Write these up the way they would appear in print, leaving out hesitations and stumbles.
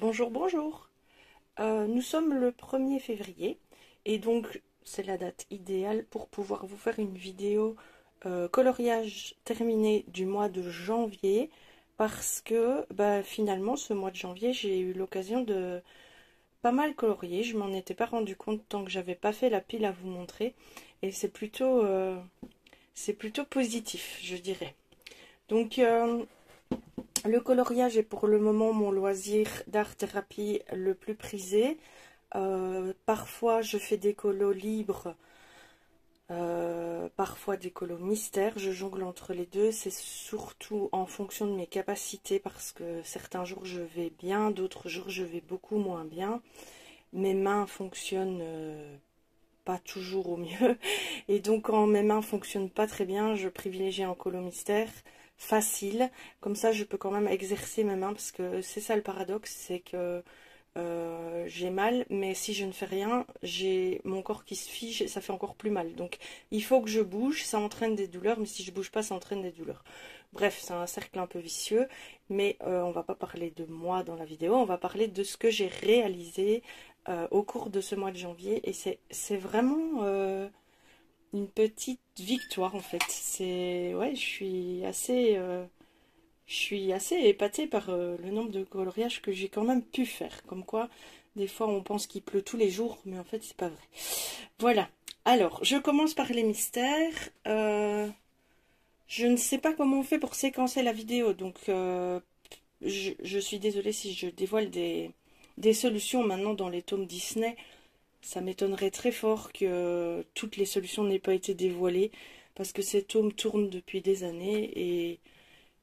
Bonjour, bonjour. Nous sommes le 1er février et donc c'est la date idéale pour pouvoir vous faire une vidéo coloriage terminé du mois de janvier parce que finalement ce mois de janvier j'ai eu l'occasion de pas mal colorier. Je m'en étais pas rendu compte tant que j'avais pas fait la pile à vous montrer et c'est plutôt positif, je dirais. Donc le coloriage est pour le moment mon loisir d'art-thérapie le plus prisé. Parfois je fais des colos libres, parfois des colos mystères. Je jongle entre les deux. C'est surtout en fonction de mes capacités parce que certains jours je vais bien, d'autres jours je vais beaucoup moins bien. Mes mains fonctionnent pas toujours au mieux. Et donc quand mes mains fonctionnent pas très bien, je privilégie un colo mystère facile, comme ça je peux quand même exercer mes mains parce que c'est ça le paradoxe, c'est que j'ai mal, mais si je ne fais rien, j'ai mon corps qui se fige et ça fait encore plus mal. Donc il faut que je bouge, ça entraîne des douleurs, mais si je bouge pas, ça entraîne des douleurs. Bref, c'est un cercle un peu vicieux, mais on va pas parler de moi dans la vidéo, on va parler de ce que j'ai réalisé au cours de ce mois de janvier, et c'est vraiment une petite victoire en fait. C'est ouais, je suis assez épatée par le nombre de coloriages que j'ai quand même pu faire. Comme quoi, des fois on pense qu'il pleut tous les jours, mais en fait c'est pas vrai. Voilà. Alors, je commence par les mystères. Je ne sais pas comment on fait pour séquencer la vidéo, donc je suis désolée si je dévoile des solutions maintenant dans les tomes Disney. Ça m'étonnerait très fort que toutes les solutions n'aient pas été dévoilées, parce que ces tomes tournent depuis des années et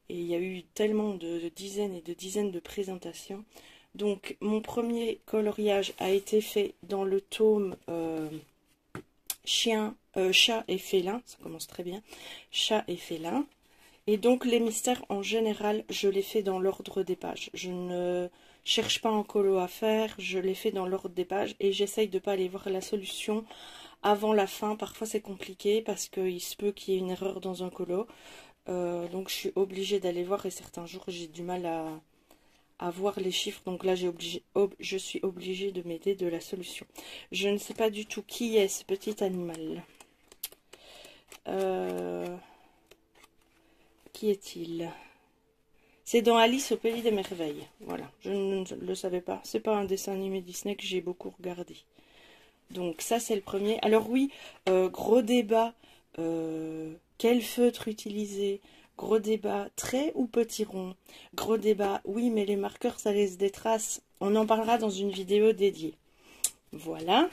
il y a eu tellement de dizaines et de dizaines de présentations. Donc mon premier coloriage a été fait dans le tome chat et félin, ça commence très bien, chat et félin. Et donc les mystères en général, je les fais dans l'ordre des pages. Je ne cherche pas un colo à faire, je les fais dans l'ordre des pages et j'essaye de ne pas aller voir la solution avant la fin. Parfois c'est compliqué parce qu'il se peut qu'il y ait une erreur dans un colo. Donc je suis obligée d'aller voir et certains jours j'ai du mal à voir les chiffres. Donc là je suis obligée de m'aider de la solution. Je ne sais pas du tout qui est ce petit animal. Qui est-il? C'est dans Alice au Pays des Merveilles. Voilà, je ne le savais pas. C'est pas un dessin animé Disney que j'ai beaucoup regardé. Donc ça c'est le premier. Alors oui, gros débat. Quel feutre utiliser? Gros débat, trait ou petit rond? Gros débat, oui, mais les marqueurs ça laisse des traces. On en parlera dans une vidéo dédiée. Voilà.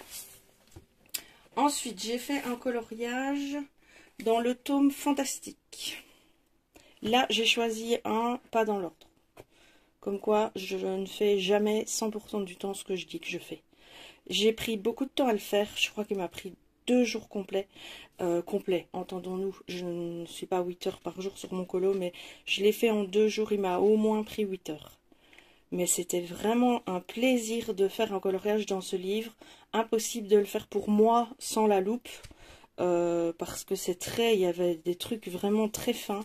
Ensuite, j'ai fait un coloriage dans le tome Fantastique. Là, j'ai choisi un pas dans l'ordre. Comme quoi, je ne fais jamais 100% du temps ce que je dis que je fais. J'ai pris beaucoup de temps à le faire. Je crois qu'il m'a pris 2 jours complets. Entendons-nous. Je ne suis pas 8 heures par jour sur mon colo, mais je l'ai fait en 2 jours. Il m'a au moins pris 8 heures. Mais c'était vraiment un plaisir de faire un coloriage dans ce livre. Impossible de le faire pour moi sans la loupe. Parce que il y avait des trucs vraiment très fins.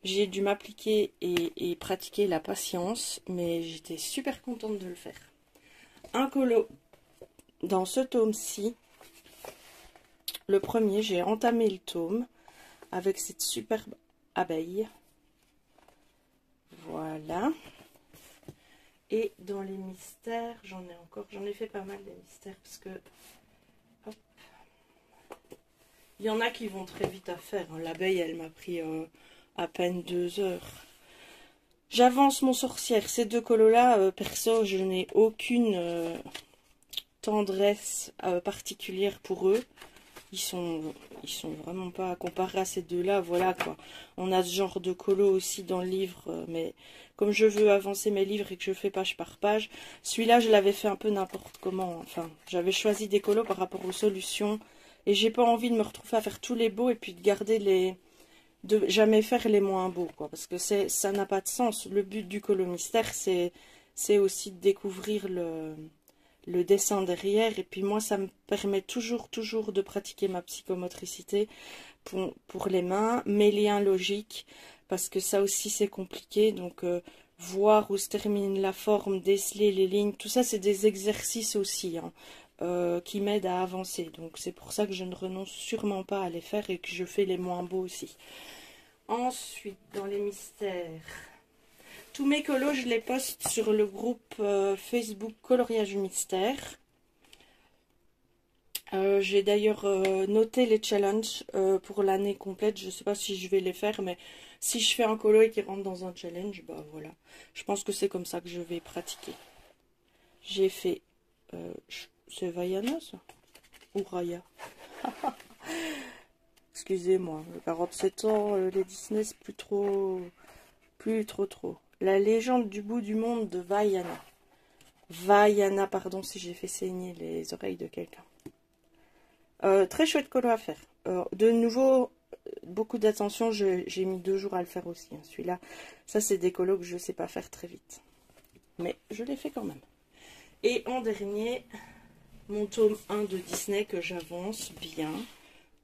J'ai dû m'appliquer et pratiquer la patience, mais j'étais super contente de le faire. Un colo dans ce tome-ci. Le premier, j'ai entamé le tome avec cette superbe abeille. Voilà. Et dans les mystères, j'en ai fait pas mal des mystères parce que hop, il y en a qui vont très vite à faire. L'abeille, elle m'a pris à peine 2 heures. J'avance mon sorcière. Ces 2 colos-là, perso, je n'ai aucune tendresse particulière pour eux. Ils sont vraiment pas comparés à ces 2-là. Voilà quoi. On a ce genre de colo aussi dans le livre, mais comme je veux avancer mes livres et que je fais page par page, celui-là, je l'avais fait un peu n'importe comment. Enfin, j'avais choisi des colos par rapport aux solutions. Et j'ai pas envie de me retrouver à faire tous les beaux et puis de garder de jamais faire les moins beaux, quoi, parce que ça n'a pas de sens. Le but du colo mystère, c'est aussi de découvrir le dessin derrière, et puis moi ça me permet toujours de pratiquer ma psychomotricité pour les mains, mes liens logiques, parce que ça aussi c'est compliqué. Donc voir où se termine la forme, déceler les lignes. Tout ça, c'est des exercices aussi, hein, qui m'aident à avancer. Donc c'est pour ça que je ne renonce sûrement pas à les faire et que je fais les moins beaux aussi. Ensuite, dans les mystères, tous mes colos, je les poste sur le groupe Facebook Coloriage Mystère. J'ai d'ailleurs noté les challenges pour l'année complète. Je ne sais pas si je vais les faire, mais si je fais un colo et qu'il rentre dans un challenge, bah voilà. Je pense que c'est comme ça que je vais pratiquer. J'ai fait... c'est Vaiana, ça? Ou Raya? Excusez-moi, 47 ans, les Disney, c'est plus trop... Plus trop. La légende du bout du monde de Vaiana. Vaiana, pardon si j'ai fait saigner les oreilles de quelqu'un. Très chouette colo à faire. De nouveau, beaucoup d'attention. J'ai mis 2 jours à le faire aussi. Hein, celui-là, ça c'est des colos que je ne sais pas faire très vite. Mais je l'ai fait quand même. Et en dernier, mon tome 1 de Disney que j'avance bien.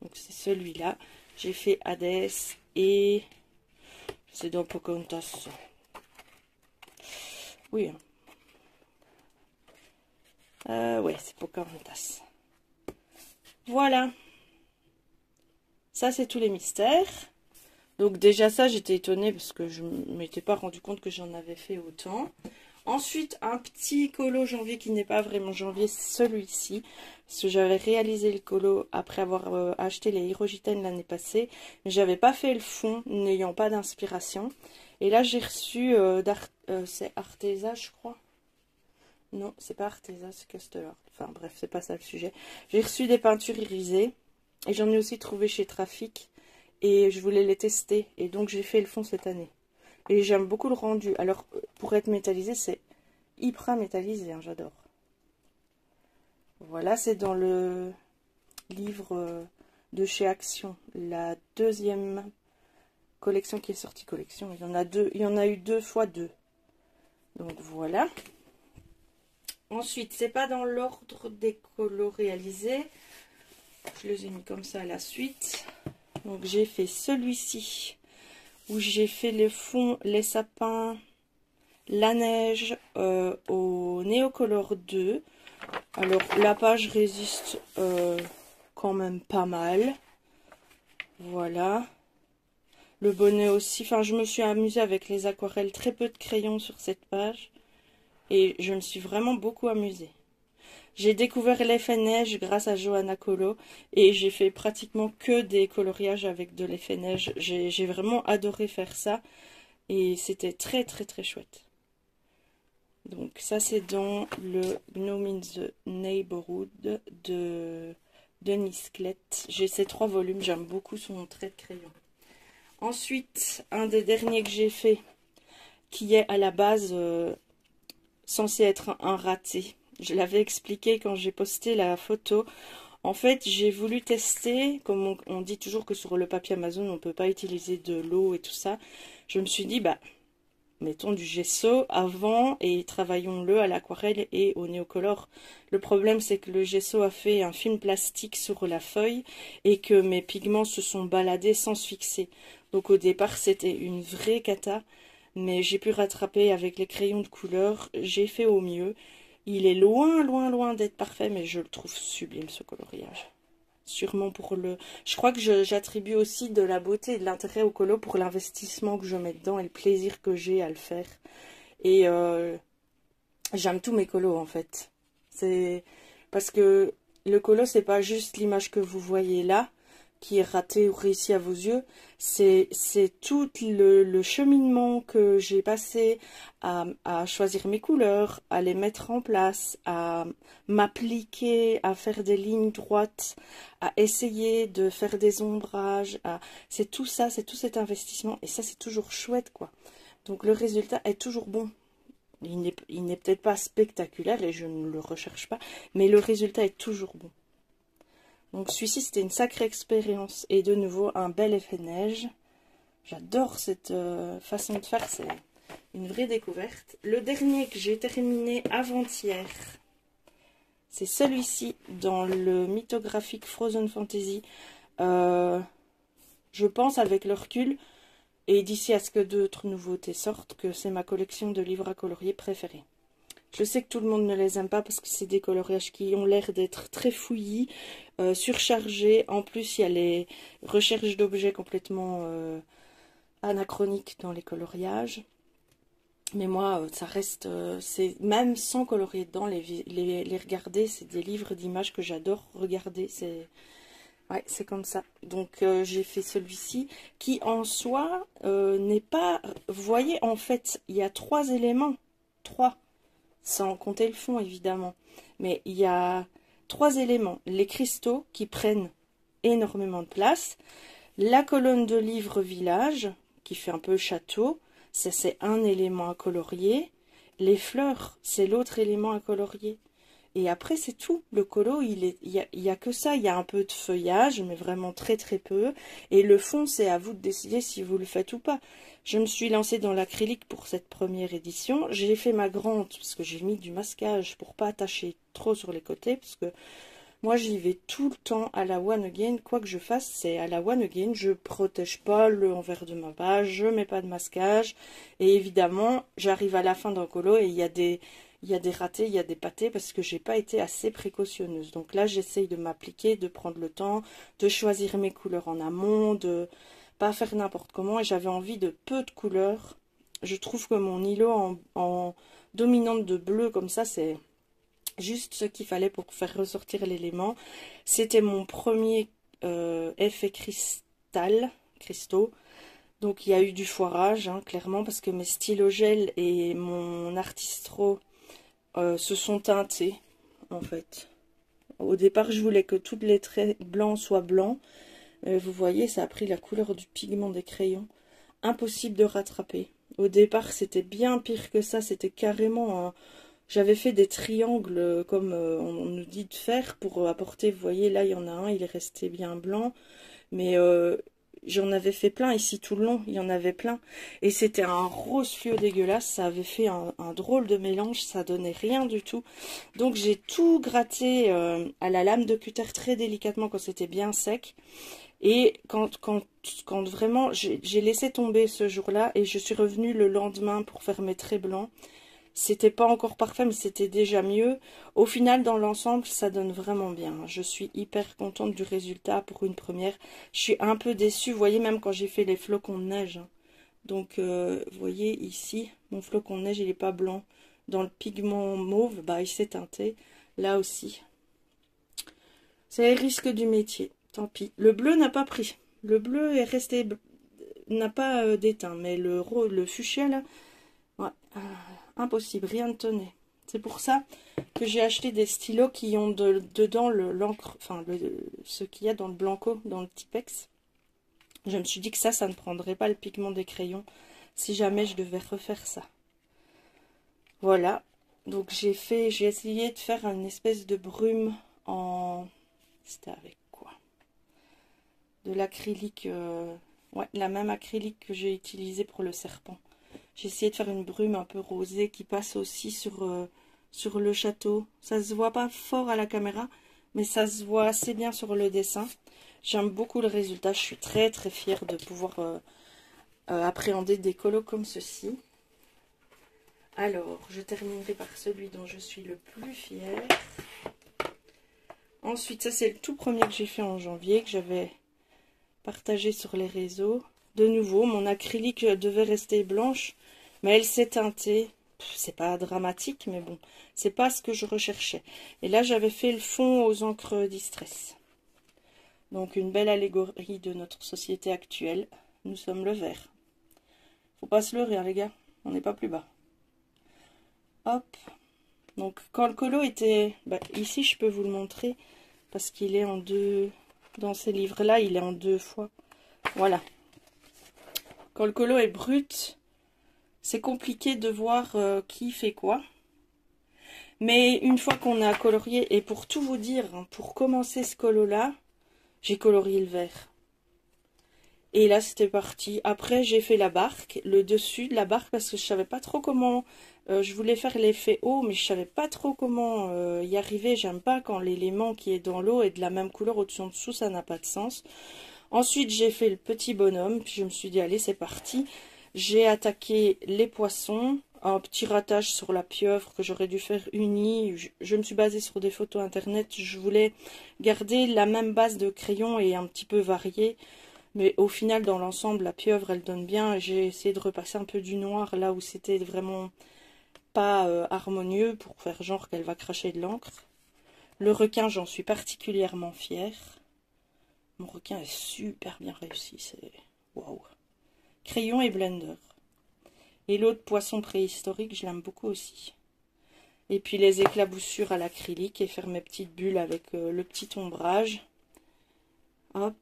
Donc c'est celui-là. J'ai fait Hades et... C'est dans Pocahontas. Oui. Ouais, c'est Pocahontas. Voilà. Ça, c'est tous les mystères. Donc déjà ça, j'étais étonnée parce que je ne m'étais pas rendu compte que j'en avais fait autant. Ensuite, un petit colo janvier qui n'est pas vraiment janvier, celui-ci. Parce que j'avais réalisé le colo après avoir acheté les Hirogiten l'année passée. Mais j'avais pas fait le fond, n'ayant pas d'inspiration. Et là, j'ai reçu, c'est Arteza, je crois. Non, c'est pas Arteza, c'est Castellar. Enfin bref, c'est pas ça le sujet. J'ai reçu des peintures irisées. Et j'en ai aussi trouvé chez Trafic. Et je voulais les tester. Et donc, j'ai fait le fond cette année. Et j'aime beaucoup le rendu. Alors, pour être métallisé, c'est hyper métallisé, hein, j'adore. Voilà, c'est dans le livre de chez Action. La 2e collection qui est sortie. Collection, il y en a 2. Il y en a eu 2 fois 2. Donc, voilà. Ensuite, c'est pas dans l'ordre des colos réalisés. Je les ai mis comme ça à la suite. Donc, j'ai fait celui-ci. Où j'ai fait le fond, les sapins, la neige au Neocolor 2. Alors la page résiste quand même pas mal. Voilà. Le bonnet aussi. Enfin, je me suis amusée avec les aquarelles. Très peu de crayons sur cette page. Et je me suis vraiment beaucoup amusée. J'ai découvert l'effet neige grâce à Johanna Colo et j'ai fait pratiquement que des coloriages avec de l'effet neige. J'ai vraiment adoré faire ça et c'était très chouette. Donc ça c'est dans le Gnome in the Neighborhood de Denis Klett. J'ai ces 3 volumes, j'aime beaucoup son trait de crayon. Ensuite, un des derniers que j'ai fait qui est à la base censé être un raté. Je l'avais expliqué quand j'ai posté la photo. En fait, j'ai voulu tester, comme on dit toujours que sur le papier Amazon, on ne peut pas utiliser de l'eau et tout ça. Je me suis dit, bah, mettons du gesso avant et travaillons-le à l'aquarelle et au néocolore. Le problème, c'est que le gesso a fait un film plastique sur la feuille et que mes pigments se sont baladés sans se fixer. Donc au départ, c'était une vraie cata, mais j'ai pu rattraper avec les crayons de couleur. J'ai fait au mieux. Il est loin d'être parfait, mais je le trouve sublime ce coloriage. Sûrement pour le... Je crois que j'attribue aussi de la beauté et de l'intérêt au colo pour l'investissement que je mets dedans et le plaisir que j'ai à le faire. Et j'aime tous mes colos en fait. C'est parce que le colo, c'est pas juste l'image que vous voyez là, qui est ratée ou réussie à vos yeux, c'est tout le cheminement que j'ai passé à choisir mes couleurs, à les mettre en place, à m'appliquer, à faire des lignes droites, à essayer de faire des ombrages, c'est tout ça, c'est tout cet investissement, et ça c'est toujours chouette quoi. Donc le résultat est toujours bon. Il n'est peut-être pas spectaculaire et je ne le recherche pas, mais le résultat est toujours bon. Donc celui-ci, c'était une sacrée expérience. Et de nouveau, un bel effet neige. J'adore cette façon de faire. C'est une vraie découverte. Le dernier que j'ai terminé avant-hier, c'est celui-ci dans le mythographique Frozen Fantasy. Je pense avec le recul, Et d'ici à ce que d'autres nouveautés sortent, que c'est ma collection de livres à colorier préférée. Je sais que tout le monde ne les aime pas parce que c'est des coloriages qui ont l'air d'être très fouillis, surchargés. En plus, il y a les recherches d'objets complètement anachroniques dans les coloriages. Mais moi, ça reste, c'est même sans colorier dedans, les regarder, c'est des livres d'images que j'adore regarder. Ouais, c'est comme ça. Donc j'ai fait celui-ci qui en soi n'est pas... Vous voyez, en fait, il y a 3 éléments. 3. Sans compter le fond, évidemment. Mais il y a 3 éléments. Les cristaux qui prennent énormément de place. La colonne de livres village qui fait un peu château. Ça, c'est un élément à colorier. Les fleurs, c'est l'autre élément à colorier. Et après, c'est tout. Le colo, il y a que ça. Il y a un peu de feuillage, mais vraiment très très peu. Et le fond, c'est à vous de décider si vous le faites ou pas. Je me suis lancée dans l'acrylique pour cette première édition. J'ai fait ma grande, parce que j'ai mis du masquage pour pas attacher trop sur les côtés. Parce que moi, j'y vais tout le temps à la one again. Quoi que je fasse, c'est à la one again. Je protège pas le envers de ma page. Je mets pas de masquage. Et évidemment, j'arrive à la fin d'un colo et il y a des ratés, il y a des pâtés parce que j'ai pas été assez précautionneuse. Donc là, j'essaye de m'appliquer, de prendre le temps, de choisir mes couleurs en amont, de pas faire n'importe comment. Et j'avais envie de peu de couleurs. Je trouve que mon îlot en dominante de bleu comme ça, c'est juste ce qu'il fallait pour faire ressortir l'élément. C'était mon premier effet cristaux. Donc il y a eu du foirage, hein, clairement, parce que mes stylos gel et mon Artistro se sont teintés, en fait. Au départ, je voulais que tous les traits blancs soient blancs. Vous voyez, ça a pris la couleur du pigment des crayons. Impossible de rattraper. Au départ, c'était bien pire que ça. C'était carrément... J'avais fait des triangles comme on nous dit de faire pour apporter... Vous voyez, là, il y en a un, il est resté bien blanc. Mais... j'en avais fait plein ici tout le long, il y en avait plein. Et c'était un rose fluo dégueulasse, ça avait fait un drôle de mélange, ça donnait rien du tout. Donc j'ai tout gratté à la lame de cutter très délicatement quand c'était bien sec. Et quand vraiment j'ai laissé tomber ce jour-là et je suis revenue le lendemain pour faire mes traits blancs. C'était pas encore parfait, mais c'était déjà mieux. Au final, dans l'ensemble, ça donne vraiment bien. Je suis hyper contente du résultat pour une première. Je suis un peu déçue, vous voyez, même quand j'ai fait les flocons de neige. Hein. Donc, vous voyez ici, mon flocon de neige, il n'est pas blanc. Dans le pigment mauve, bah, il s'est teinté. Là aussi. C'est les risques du métier. Tant pis. Le bleu n'a pas pris. Le bleu est resté... n'a pas déteint. Mais le fuchsia, là... Ouais, impossible, rien ne tenait. C'est pour ça que j'ai acheté des stylos qui ont dedans l'encre, enfin ce qu'il y a dans le Blanco, dans le Tipex. Je me suis dit que ça ne prendrait pas le pigment des crayons si jamais je devais refaire ça. Voilà, donc j'ai essayé de faire une espèce de brume en... C'était avec quoi? De l'acrylique, ouais, la même acrylique que j'ai utilisé pour le serpent. J'ai essayé de faire une brume un peu rosée qui passe aussi sur le château. Ça se voit pas fort à la caméra, mais ça se voit assez bien sur le dessin. J'aime beaucoup le résultat. Je suis très très fière de pouvoir appréhender des colos comme ceci. Alors, je terminerai par celui dont je suis le plus fière. Ensuite, ça c'est le tout premier que j'ai fait en janvier, que j'avais partagé sur les réseaux. De nouveau, mon acrylique devait rester blanche, mais elle s'est teintée. C'est pas dramatique, mais bon, c'est pas ce que je recherchais. Et là, j'avais fait le fond aux encres Distress. Donc, une belle allégorie de notre société actuelle. Nous sommes le vert. Faut pas se leurrer, hein, les gars. On n'est pas plus bas. Hop. Donc, quand le colo était... Bah, ici, je peux vous le montrer, parce qu'il est en deux... Dans ces livres-là, il est en 2 fois. Voilà. Quand le colo est brut, c'est compliqué de voir qui fait quoi. Mais une fois qu'on a colorié, et pour tout vous dire, hein, pour commencer ce colo-là, j'ai colorié le vert. Et là, c'était parti. Après, j'ai fait la barque, le dessus de la barque, parce que je savais pas trop comment... je voulais faire l'effet eau, mais je savais pas trop comment y arriver. J'aime pas quand l'élément qui est dans l'eau est de la même couleur au-dessus en dessous, ça n'a pas de sens. Ensuite, j'ai fait le petit bonhomme, puis je me suis dit, allez, c'est parti. J'ai attaqué les poissons, un petit ratage sur la pieuvre que j'aurais dû faire uni. Je me suis basée sur des photos internet. Je voulais garder la même base de crayon et un petit peu varier. Mais au final, dans l'ensemble, la pieuvre, elle donne bien. J'ai essayé de repasser un peu du noir là où c'était vraiment pas harmonieux pour faire genre qu'elle va cracher de l'encre. Le requin, j'en suis particulièrement fière. Mon requin est super bien réussi, c'est waouh. Crayon et blender. Et l'autre poisson préhistorique, je l'aime beaucoup aussi. Et puis les éclaboussures à l'acrylique et faire mes petites bulles avec le petit ombrage. Hop.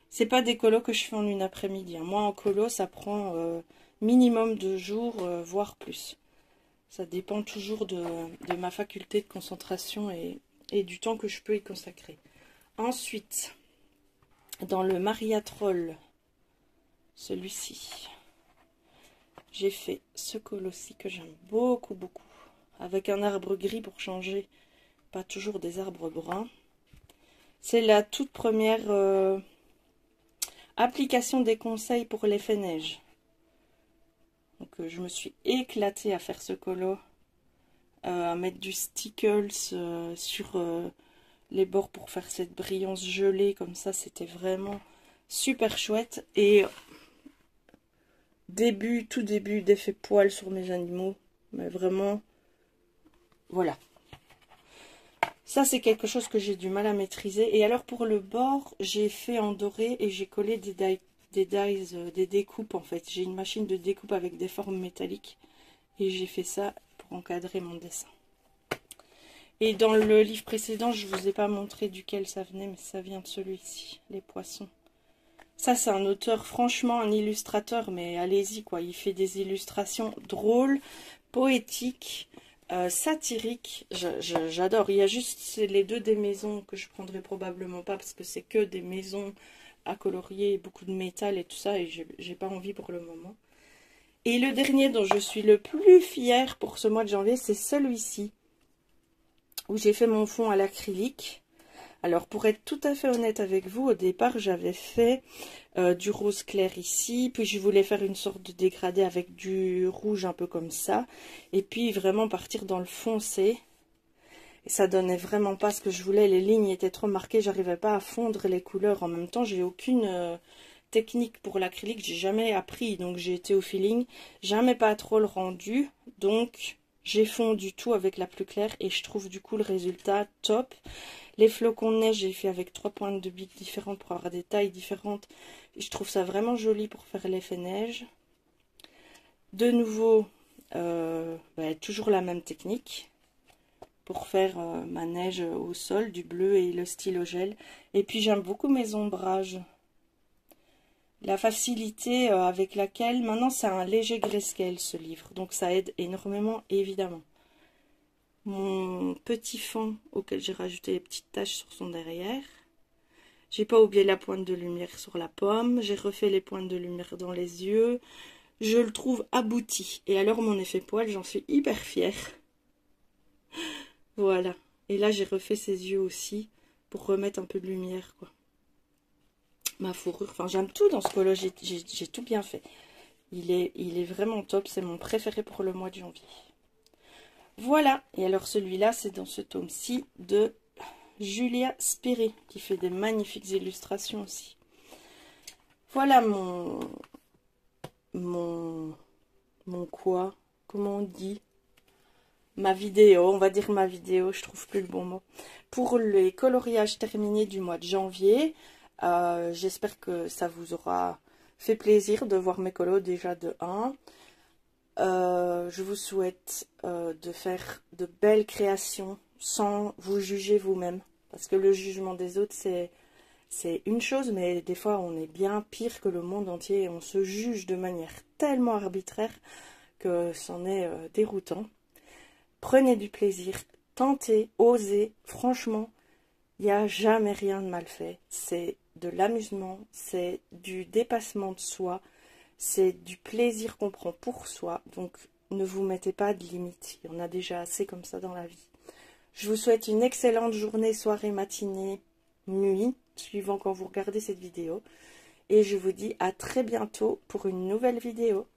C'est pas des colos que je fais en une après-midi. Moi, en colo, ça prend minimum 2 jours, voire plus. Ça dépend toujours de ma faculté de concentration et du temps que je peux y consacrer. Ensuite, dans le Maria Troll, celui-ci, j'ai fait ce col-ci que j'aime beaucoup, beaucoup. Avec un arbre gris pour changer, pas toujours des arbres bruns. C'est la toute première application des conseils pour l'effet neige. Donc je me suis éclatée à faire ce colo, à mettre du stickles sur les bords pour faire cette brillance gelée comme ça, c'était vraiment super chouette. Et tout début d'effet poil sur mes animaux, mais vraiment, voilà. Ça c'est quelque chose que j'ai du mal à maîtriser. Et alors pour le bord, j'ai fait en doré et j'ai collé des découpes en fait. J'ai une machine de découpe avec des formes métalliques et j'ai fait ça pour encadrer mon dessin. Et dans le livre précédent, je ne vous ai pas montré duquel ça venait, mais ça vient de celui-ci, les poissons. Ça, c'est un auteur, franchement, un illustrateur, mais allez-y, quoi. Il fait des illustrations drôles, poétiques, satiriques. J'adore. Il y a juste les deux des maisons que je prendrai probablement pas, parce que c'est que des maisons à colorier, beaucoup de métal et tout ça, et j'ai pas envie pour le moment. Et le dernier dont je suis le plus fière pour ce mois de janvier, c'est celui-ci, où j'ai fait mon fond à l'acrylique. Alors pour être tout à fait honnête avec vous, au départ j'avais fait du rose clair ici, puis je voulais faire une sorte de dégradé avec du rouge un peu comme ça, et puis vraiment partir dans le foncé. Et ça donnait vraiment pas ce que je voulais, les lignes étaient trop marquées, j'arrivais pas à fondre les couleurs. En même temps, j'ai aucune technique pour l'acrylique, j'ai jamais appris, donc j'ai été au feeling, jamais pas trop le rendu, donc j'ai fondu tout avec la plus claire et je trouve du coup le résultat top. Les flocons de neige, j'ai fait avec 3 pointes de bic différentes pour avoir des tailles différentes. Je trouve ça vraiment joli pour faire l'effet neige. De nouveau, toujours la même technique pour faire ma neige au sol, du bleu et le stylo gel. Et puis j'aime beaucoup mes ombrages. La facilité avec laquelle, maintenant c'est un léger grayscale ce livre, donc ça aide énormément évidemment. Mon petit fond auquel j'ai rajouté les petites taches sur son derrière. J'ai pas oublié la pointe de lumière sur la pomme. J'ai refait les pointes de lumière dans les yeux. Je le trouve abouti. Et alors mon effet poil, j'en suis hyper fière. Voilà. Et là j'ai refait ses yeux aussi pour remettre un peu de lumière, quoi. Ma fourrure, enfin j'aime tout dans ce colo, j'ai tout bien fait. Il est vraiment top, c'est mon préféré pour le mois de janvier. Voilà, et alors celui-là, c'est dans ce tome-ci de Julia Spiri, qui fait des magnifiques illustrations aussi. Voilà mon quoi, comment on dit, ma vidéo, on va dire ma vidéo, je trouve plus le bon mot. Pour les coloriages terminés du mois de janvier, j'espère que ça vous aura fait plaisir de voir mes colos déjà de 1. Je vous souhaite de faire de belles créations sans vous juger vous-même. Parce que le jugement des autres, c'est une chose, mais des fois on est bien pire que le monde entier. On se juge de manière tellement arbitraire que c'en est déroutant. Prenez du plaisir, tentez, osez. Franchement, il n'y a jamais rien de mal fait. C'est de l'amusement, c'est du dépassement de soi. C'est du plaisir qu'on prend pour soi, donc ne vous mettez pas de limites. Il y en a déjà assez comme ça dans la vie. Je vous souhaite une excellente journée, soirée, matinée, nuit, suivant quand vous regardez cette vidéo. Et je vous dis à très bientôt pour une nouvelle vidéo.